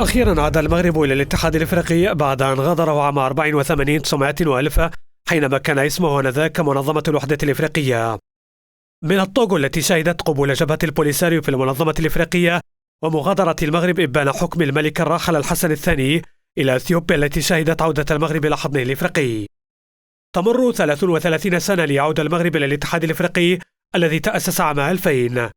أخيرا عاد المغرب إلى الاتحاد الإفريقي بعد أن غادره عام 84 900 وألف، حينما كان اسمه آنذاك منظمة الوحدة الإفريقية. من الطوغو التي شهدت قبول جبهة البوليساريو في المنظمة الإفريقية ومغادرة المغرب إبان حكم الملك الراحل الحسن الثاني إلى أثيوبيا التي شهدت عودة المغرب إلى حضنه الإفريقي. تمر 33 سنة ليعود المغرب إلى الاتحاد الإفريقي الذي تأسس عام 2000.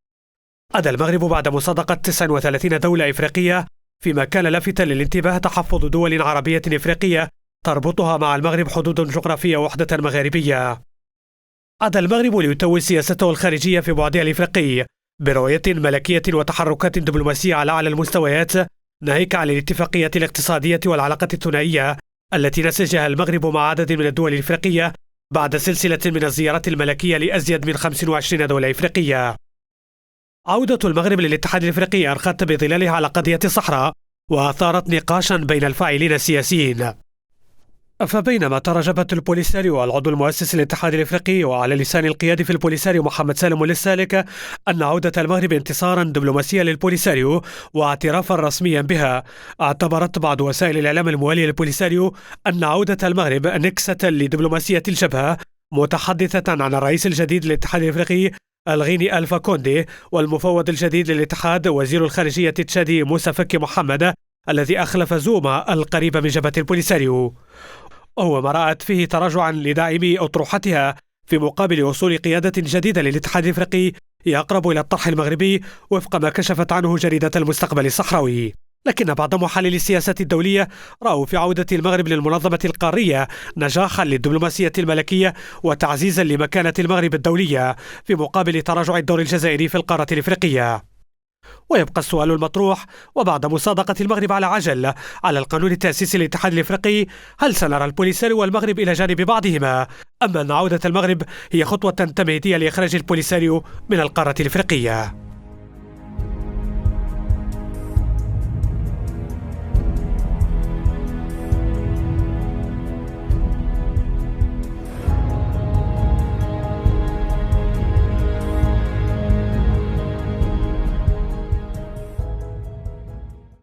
عاد المغرب بعد مصادقة 39 دولة إفريقية، فيما كان لافتا للانتباه تحفظ دول عربية إفريقية تربطها مع المغرب حدود جغرافية وحدة مغاربية. عاد المغرب ليتوي سياسته الخارجية في بعدها الإفريقي برؤية ملكية وتحركات دبلوماسية على أعلى المستويات، ناهيك عن الاتفاقية الاقتصادية والعلاقة الثنائية التي نسجها المغرب مع عدد من الدول الإفريقية بعد سلسلة من الزيارات الملكية لأزيد من 25 دولة إفريقية. عودة المغرب للاتحاد الإفريقي أرخت بظلالها على قضية الصحراء وأثارت نقاشا بين الفاعلين السياسيين. فبينما ترى جبهة البوليساريو العضو المؤسس للاتحاد الإفريقي وعلى لسان القيادي في البوليساريو محمد سالم السالك أن عودة المغرب انتصارا دبلوماسيا للبوليساريو واعترافا رسميا بها، اعتبرت بعض وسائل الإعلام الموالية للبوليساريو أن عودة المغرب نكسة لدبلوماسية الجبهة، متحدثة عن الرئيس الجديد للاتحاد الإفريقي الغيني ألفا كوندي والمفوض الجديد للاتحاد وزير الخارجية التشادي موسى فكي محمد الذي أخلف زوما القريب من جبهة البوليساريو، وهو ما رأت فيه تراجعا لداعمي أطروحتها في مقابل وصول قيادة جديدة للاتحاد الإفريقي أقرب إلى الطرح المغربي وفق ما كشفت عنه جريدة المستقبل الصحراوي. لكن بعض محللي السياسة الدولية رأوا في عودة المغرب للمنظمة القارية نجاحا للدبلوماسية الملكية وتعزيزا لمكانة المغرب الدولية في مقابل تراجع الدور الجزائري في القارة الإفريقية. ويبقى السؤال المطروح، وبعد مصادقة المغرب على عجل على القانون التأسيسي للاتحاد الإفريقي، هل سنرى البوليساريو والمغرب إلى جانب بعضهما، أم أن عودة المغرب هي خطوة تمهيدية لإخراج البوليساريو من القارة الإفريقية؟